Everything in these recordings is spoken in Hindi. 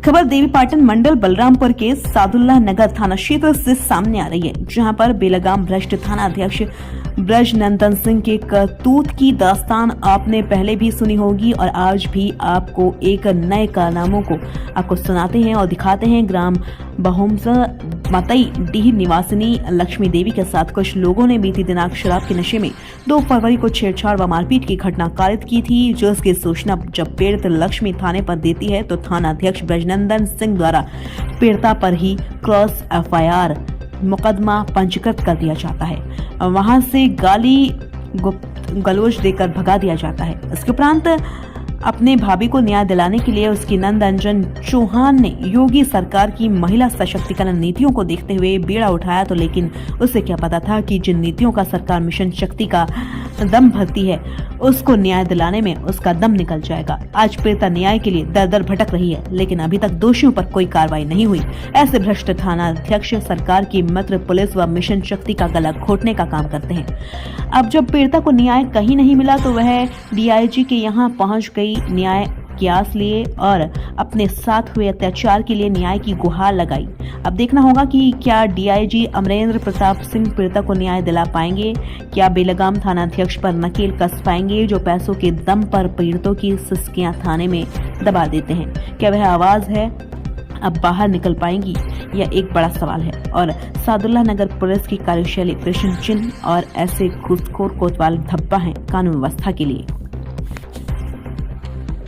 खबर देवीपाटन मंडल बलरामपुर के सादुल्ला नगर थाना क्षेत्र से सामने आ रही है, जहां पर बेलगाम भ्रष्ट थाना अध्यक्ष ब्रजनंदन सिंह के करतूत की दास्तान आपने पहले भी सुनी होगी और आज भी आपको एक नए कारनामों को आपको सुनाते हैं और दिखाते हैं। ग्राम बहुमसा मतई डीह निवासिनी लक्ष्मी देवी के साथ कुछ लोगों ने बीती दिनांक शराब के नशे में 2 फरवरी को छेड़छाड़ व मारपीट की घटना कारित की थी, जिसकी सूचना जब पीड़ित लक्ष्मी थाने पर देती है तो थाना अध्यक्ष ब्रजनंदन सिंह द्वारा पीड़िता पर ही क्रॉस FIR मुकदमा पंजीकृत कर दिया जाता है। वहां से गाली गलौज देकर भगा दिया जाता है। इसके उपरांत अपने भाभी को न्याय दिलाने के लिए उसकी नंद अंजन चौहान ने योगी सरकार की महिला सशक्तिकरण नीतियों को देखते हुए बीड़ा उठाया, तो लेकिन उसे क्या पता था कि जिन नीतियों का सरकार मिशन शक्ति का दम भरती है उसको न्याय दिलाने में उसका दम निकल जाएगा। आज पीड़िता न्याय के लिए दर दर भटक रही है, लेकिन अभी तक दोषियों पर कोई कार्रवाई नहीं हुई। ऐसे भ्रष्ट थाना अध्यक्ष सरकार की मित्र पुलिस व मिशन शक्ति का गला घोटने का काम करते हैं। अब जब पीड़िता को न्याय कहीं नहीं मिला तो वह DIG के यहाँ पहुंच गई, न्याय की आस लिए और अपने साथ हुए अत्याचार के लिए न्याय की गुहार लगाई। अब देखना होगा कि क्या DIG अमरेंद्र प्रताप सिंह पीड़िता को न्याय दिला पाएंगे, क्या बेलगाम थाना अध्यक्ष पर नकेल कस पाएंगे जो पैसों के दम पर पीड़ितों की सिसकियां थाने में दबा देते हैं। क्या वह आवाज है अब बाहर निकल पाएंगी, यह एक बड़ा सवाल है। और सादुल्ला नगर पुलिस की कार्यशैली प्रश्न चिन्ह और ऐसे घूसखोर कोतवाल धब्बा है कानून व्यवस्था के लिए।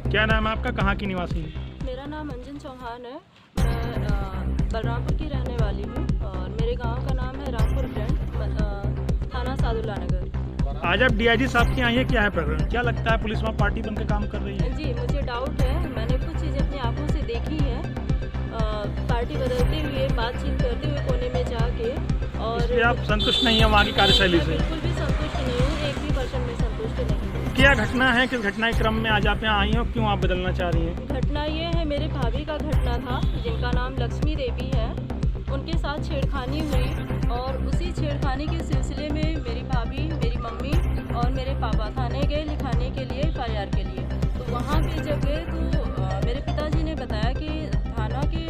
क्या नाम है आपका, कहाँ की निवासी है? मेरा नाम अंजन चौहान है। मैं बलरामपुर की रहने वाली हूँ और मेरे गांव का नाम है रामपुर फ्रेंड, थाना सादुल्ला नगर। आज आप DIG साहब के आई है, क्या है प्रकरण? क्या लगता है पुलिस वहाँ पार्टी बनकर काम कर रही है? जी, मुझे डाउट है। मैंने कुछ चीज़ें अपनी आंखों से देखी है, पार्टी बदलते हुए, बातचीत करते हुए कोने में जाके। और इसलिए आप संतुष्ट नहीं है वहाँ की कार्यशैली से? बिल्कुल भी संतुष्ट नहीं हूँ, 1% में संतुष्ट नहीं हूँ। क्या घटना है, किस घटना के क्रम में आज आप यहाँ आई हो, क्यों आप बदलना चाह रही हैं? घटना ये है, मेरे भाभी का घटना था जिनका नाम लक्ष्मी देवी है। उनके साथ छेड़खानी हुई और उसी छेड़खानी के सिलसिले में मेरी भाभी, मेरी मम्मी और मेरे पापा थाने गए लिखाने के लिए, FIR के लिए। तो वहाँ पे जब गए तो मेरे पिताजी ने बताया कि थाना के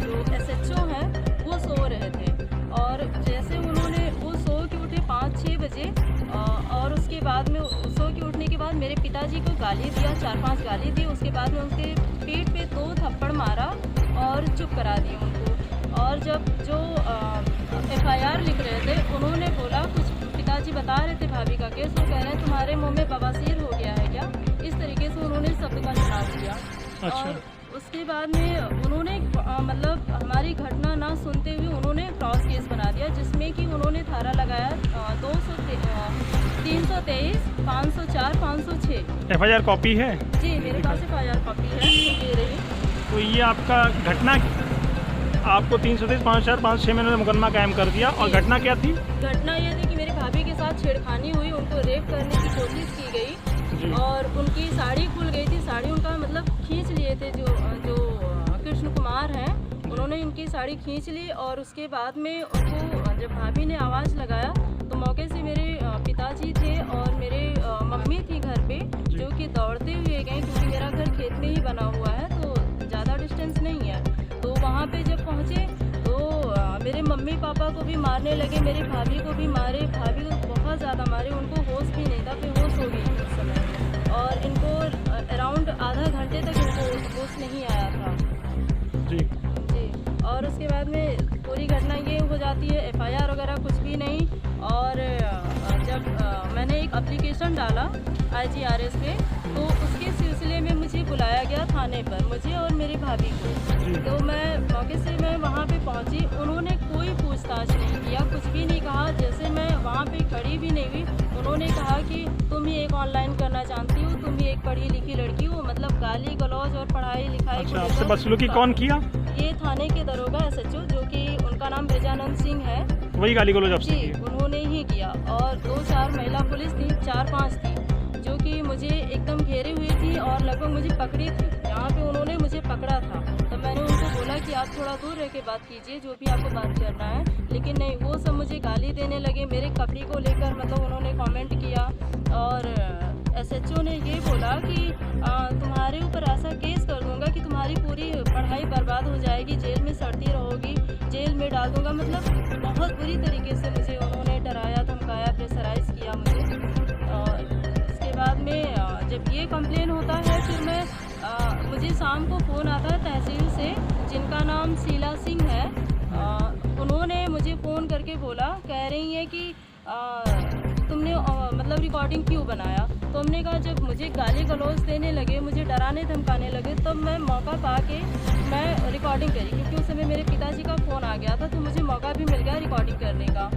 जो SHO हैं वो सो रहे थे और जैसे उन्होंने वो सो के उठे 5-6 बजे और उसके बाद में सो के उठने के बाद मेरे पिताजी को गाली दिया, 4-5 गाली दी। उसके बाद में उनके पीठ पे 2 थप्पड़ मारा और चुप करा दिए उनको। और जब जो FIR लिख रहे थे उन्होंने बोला, कुछ पिताजी बता रहे थे भाभी का केस, वो कह रहे हैं तुम्हारे मुंह में बवासीर हो गया है क्या, इस तरीके से उन्होंने शब्द का जवाब दिया। अच्छा। और उसके बाद में उन्होंने मतलब हमारी घटना ना सुनते हुए उन्होंने क्रॉस केस बना दिया, जिसमें कि उन्होंने धारा लगाया 323, 504, 506। FIR कॉपी है? जी, मेरे पास FIR कॉपी है, ये रही। तो ये आपका घटना, आपको 323, 504, 506 में उन्होंने मुकदमा कायम कर दिया। और घटना क्या थी? घटना ये थी कि मेरी भाभी के साथ छेड़खानी हुई, उनको रेप करने की कोशिश की गई और उनकी साड़ी खुल गई थी। साड़ी उनका मतलब खींच लिए थे, जो कृष्ण कुमार हैं उन्होंने इनकी साड़ी खींच ली। और उसके बाद में उनको जब भाभी ने आवाज़ लगाया तो मौके से मेरे पिताजी थे और मेरे मम्मी थी घर पे, जो कि दौड़ते हुए गए, क्योंकि मेरा घर खेत में ही बना हुआ है तो ज़्यादा डिस्टेंस नहीं है। तो वहाँ पे जब पहुँचे तो मेरे मम्मी पापा को भी मारने लगे, मेरे भाभी को भी मारे, भाभी को बहुत ज़्यादा मारे, उनको होश भी नहीं था, बेहोश हो गई उस समय। और इनको अराउंड आधा घंटे तक इनको होश नहीं आया था। जी। और उसके बाद में पूरी घटना ये हो जाती है, FIR वगैरह कुछ भी नहीं। और जब मैंने एक एप्लीकेशन डाला IGRS पे, तो उसके सिलसिले में मुझे बुलाया गया थाने पर, मुझे और मेरी भाभी को। तो मैं मौके से मैं वहाँ पे पहुँची, उन्होंने कोई पूछताछ नहीं किया, कुछ भी नहीं कहा। जैसे मैं वहाँ पे खड़ी भी नहीं हुई, उन्होंने कहा कि तुम ही एक ऑनलाइन करना जानती हो, तुम ही एक पढ़ी लिखी लड़की हो, मतलब गाली गलौज और पढ़ाई लिखाई। अच्छा, आपसे बदसलूकी कौन किया? ये थाने के दरोगा SHO, जो कि उनका नाम ब्रजानंद सिंह है, वही गाली गलौज आपसे जी, की? उन्होंने ही किया। और 2-4 महिला पुलिस थी, 4-5 थी, जो कि मुझे एकदम घेरे हुई थी और लगभग मुझे पकड़ी थी। यहाँ पे उन्होंने मुझे पकड़ा था तो मैंने उनको बोला कि आप थोड़ा दूर रह के बात कीजिए, जो भी आपको बात करना है, लेकिन नहीं, वो सब मुझे गाली देने लगे। मेरे कपड़े को लेकर मतलब उन्होंने कमेंट किया और SHO ने ये बोला कि तुम्हारे ऊपर ऐसा केस कर दूंगा कि तुम्हारी पूरी पढ़ाई बर्बाद हो जाएगी, जेल में सड़ती रहोगी, जेल में डाल दूंगा। मतलब बहुत बुरी तरीके से मुझे उन्होंने डराया, धमकाया, प्रेशराइज किया मुझे। और इसके बाद में जब ये कंप्लेन होता है, फिर मैं मुझे शाम को फ़ोन आता है तहसील से, जिनका नाम शीला सिंह है। उन्होंने मुझे फ़ोन करके बोला, कह रही है कि तुमने मतलब रिकॉर्डिंग क्यों बनाया। तो हमने कहा, जब मुझे गाली गलौज देने लगे, मुझे डराने धमकाने लगे, तब मैं मौका पा के मैं रिकॉर्डिंग करी, क्योंकि उस समय मेरे पिताजी का फ़ोन आ गया था, तो मुझे मौका भी मिल गया रिकॉर्डिंग करने का।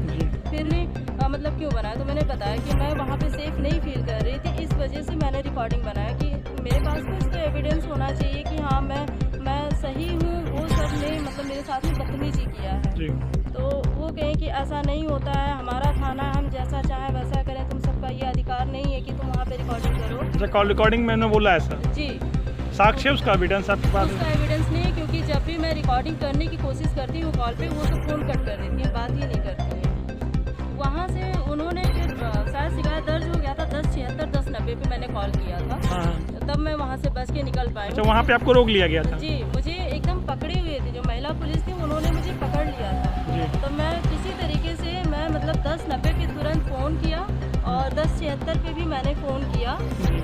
फिर ने मतलब क्यों बनाया, तो मैंने बताया कि मैं वहाँ पे सेफ़ नहीं फील कर रही थी, इस वजह से मैंने रिकॉर्डिंग बनाया कि मेरे पास कुछ तो एविडेंस होना चाहिए कि हाँ मैं सही हूँ। वो सब ने मतलब मेरे साथ में बदतमीजी किया है। तो वो कहें कि ऐसा नहीं होता है, हमारा थाना, हम जैसा चाहें वैसा करें, तुम सबका ये अधिकार नहीं है कि तुम वहाँ पे रिकॉर्डिंग करो। अच्छा, कॉल रिकॉर्डिंग मैंने बोला ऐसा? जी। साक्ष्य उसका एविडेंस आपके पास? उसका एविडेंस नहीं है, क्योंकि जब भी मैं रिकॉर्डिंग करने की कोशिश करती हूँ कॉल पे, वो तो फ़ोन कट कर देती है, बात ही नहीं करती है। वहाँ से उन्होंने फिर शायद शिकायत दर्ज हो गया था 1076 1090 पे मैंने कॉल किया था। तब मैं वहाँ से बच के निकल पाई। अच्छा, वहाँ पे आपको रोक लिया गया था? जी, मुझे एकदम पकड़े हुए थे, जो महिला पुलिस थी उन्होंने मुझे पकड़ लिया था। तो मैं किसी तरीके से मैं मतलब 1090 पे तुरंत फ़ोन किया और 1076 पे भी मैंने फ़ोन किया,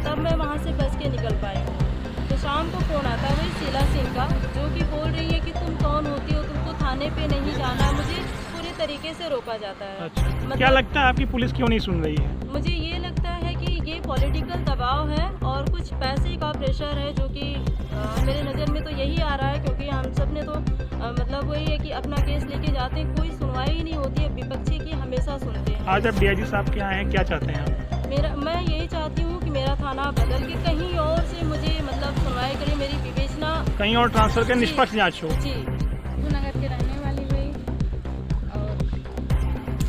तब मैं वहाँ से बच के निकल पाई हूँ। तो शाम को फ़ोन आता है वही शीला सिंह का, जो कि बोल रही है कि तुम कौन होती हो, तुमको थाने पे नहीं जाना। मुझे पूरी तरीके से रोका जाता है। अच्छा, मतलब क्या लगता है आपकी पुलिस क्यों नहीं सुन रही है? मुझे ये लगता है कि ये पॉलिटिकल दबाव है और कुछ पैसे का प्रेशर है, जो कि मेरे नज़र में तो यही आ रहा है, क्योंकि हम सब ने तो मतलब वही है कि अपना केस लेके जाते हैं, कोई सुनवाई ही नहीं होती है, विपक्षी की हमेशा सुनते हैं। आज आप डीआईजी साहब के आए हैं, क्या चाहते हैं आप? मैं यही चाहती हूँ कि मेरा थाना बदल के कहीं और से मुझे मतलब सुनवाई करे, मेरी विवेचना कहीं और ट्रांसफर कर, निष्पक्ष जांच हो। जी। नगर के रहने वाली हुई और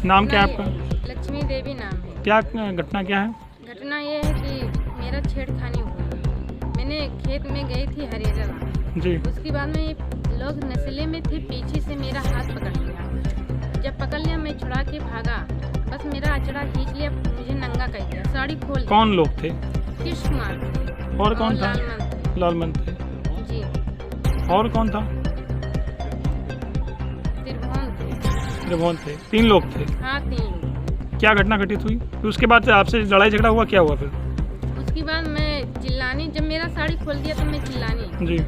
नाम क्या है आपका? लक्ष्मी देवी नाम है। क्या घटना क्या है? घटना ये है कि मेरा छेड़खानी हुई। मैंने खेत में गई थी हरेरा, जी। उसके बाद में ये लोग नशे में थे, पीछे से मेरा हाथ पकड़ लिया। जब पकड़ लिया मैं छुड़ा के भागा, बस मेरा अचड़ा खींच लिया, मुझे नंगा कर दिया, साड़ी खोल दी। कौन लोग थे? कृष्ण कुमार और कौन था? लालमन थे। जी। और कौन था? त्रिभुवन थे। 3 लोग थे? हाँ, 3 लोग। क्या घटना घटित हुई? फिर उसके बाद आपसे लड़ाई झगड़ा हुआ, क्या हुआ फिर? उसके बाद मैं चिल्लानी, जब मेरा साड़ी खोल दिया तो मैं चिल्लानी। जी।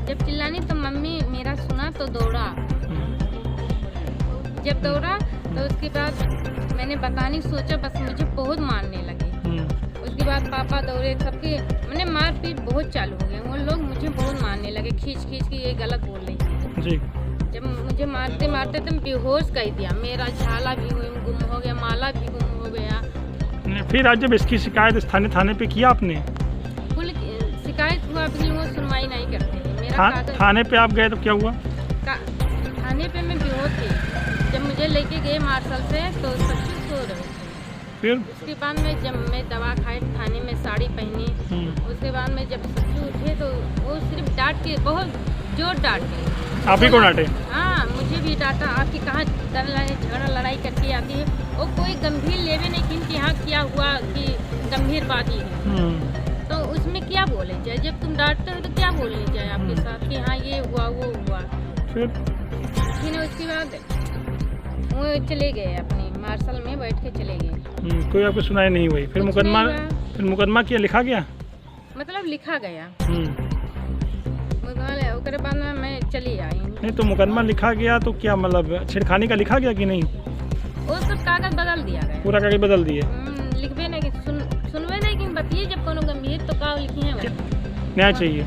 जब चिल्लानी तो मम्मी मेरा सुना तो दौड़ा। जब दौड़ा तो उसके बाद मैंने बताने सोचा, बस मुझे बहुत मारने लगे। उसके बाद पापा दौड़े, सबके मैंने मार पीट बहुत चालू हो गए। वो लोग मुझे बहुत मारने लगे, खींच खींच के ये गलत बोल रही थी। जी। जब मुझे मारते मारते तो बेहोश कर दिया, मेरा झाला भी गुम हो गया, माला भी गुम हो गया। फिर आज जब इसकी शिकायत स्थानीय थाने पे किया आपने? कुल शिकायत हुआ, फिर वो सुनवाई नहीं करते। मेरा थाने पे आप गए तो क्या हुआ? थाने पे मैं बेहोश थी। जब मुझे लेके गए मार्शल से तो सब कुछ सो रहे थे। फिर उसके बाद में जब मैं दवा खाई, थाने में साड़ी पहनी, उसके बाद में जब सच्चू उठे तो वो सिर्फ डांट के, बहुत जोर डांट के। आप ही को डांटे? हाँ, मुझे भी डांटा। आपकी कहाँ झगड़ा लड़ाई करके आती है, वो कोई गंभीर लेवे नहीं कि हाँ क्या हुआ कि गंभीर बात ही है। तो उसमें क्या बोले जाए, जब तुम डांटते हो तो क्या बोले जाए आपके साथ कि हाँ ये हुआ वो हुआ। फिर उसके बाद वो चले गए, अपने मार्शल में बैठ के चले गए। कोई आपको सुनाई नहीं हुई? फिर मुकदमा किया, लिखा गया? मतलब लिखा गया। उसके बाद में मैं चली आई। नहीं तो मुकदमा लिखा गया तो क्या मतलब छेड़खानी का लिखा गया कि नहीं? वो सब कागज बदल दिया गया, पूरा कागज बदल दिए। लिखबे नहीं, सुनवे नहीं कि बतिए, जब कोनो गंभीर तो का लिखी है न्याय चाहिए।